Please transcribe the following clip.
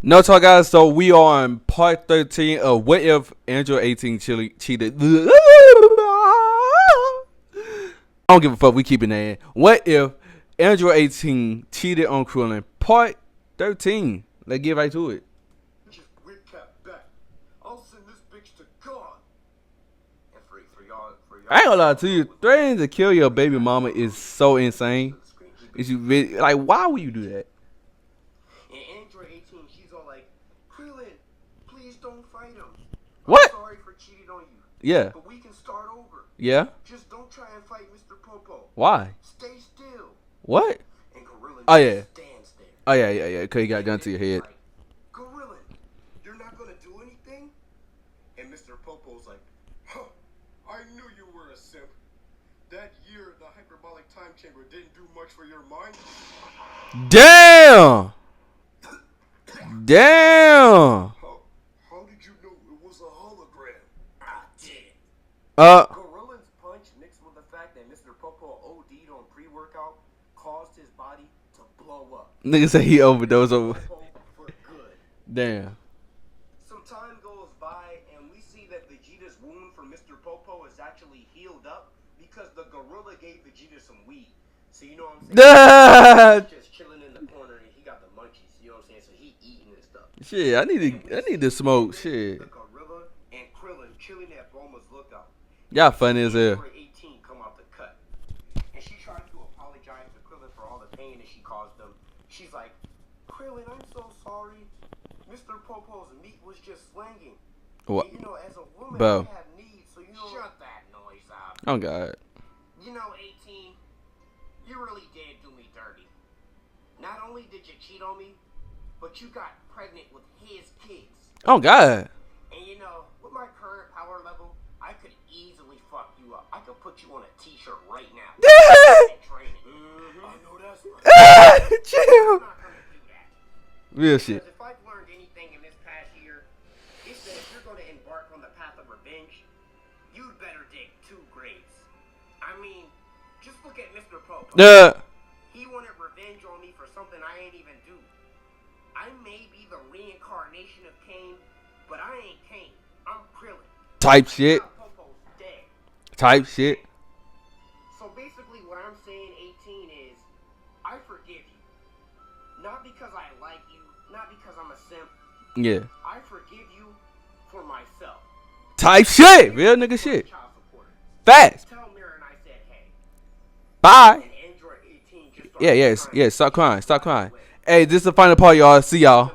No talk, guys. So we are on part 13 of what if Android 18 cheated. I don't give a fuck. We keeping that in. What if Android 18 cheated on Krillin? Part 13. Let's get right to it. Just recap back. I'll send this bitch to God. And for y'all. I ain't gonna lie to you. Threatening to kill your baby mama is so insane. Is you really, like, why would you do that? And Android 18, she's all like, Krillin, please don't fight him. What? I'm sorry for cheating on you. Yeah. But we can start over. Yeah? Just don't try and fight Mr. Popo. Why? Stay still. What? And Krillin Oh, yeah. stands there. Oh, yeah. Because you got a gun to your head. Like, Krillin, you're not going to do anything? And Mr. Popo's like, huh, I knew you were a simp. That year, the hyperbolic time chamber didn't do much for your mind. Damn! Damn! How did you know it was a hologram? I did. Gorillan's punch mixed with the fact that Mr. Popo OD'd on pre-workout caused his body to blow up. Nigga say he overdosed over. For good. Damn. Some time goes by and we see that Vegeta's wound from Mr. Popo is actually healed up because the gorilla gave Vegeta some weed. So you know what I'm saying? He's just chilling in the corner and he got the munchies. You know what I'm saying? So he eating and stuff. Shit, I need to smoke. Shit. The gorilla and Krillin chilling at Bulma's lookout. Y'all funny as hell. 18 come out the cut. And she tried to apologize to Krillin for all the pain that she caused them. She's like, Krillin, I'm so sorry. Mr. Popo's meat was just slanging. What? And, you know, as a woman, Bro. I have needs, so you know. Shut that noise up. Oh, God. You know, 18, you really did do me dirty. Not only did you cheat on me, but you got pregnant with his kids. Oh, God. And you know, with my current power level, I could easily fuck you up. I could put you on a t-shirt right now. I know that's right. Chill. I'm not gonna do that. Real shit. Because if I've learned anything in this past year, it's that if you're going to embark on the path of revenge, you'd better dig 2 graves. I mean, just look at Mr. Popo. He wanted revenge on me for something I ain't even do. I may be the reincarnation of Cain, but I ain't Cain. I'm Krillin. Type shit. Popo's dead. Type shit. So basically what I'm saying, 18, is I forgive you. Not because I like you, not because I'm a simp. Yeah. I forgive you for myself. Type shit. Real nigga shit. Child support. Fast. Tell Mirror and I said, hey. Bye. And Android 18 just Yeah. Stop crying. Hey, this is the final part, y'all. See y'all.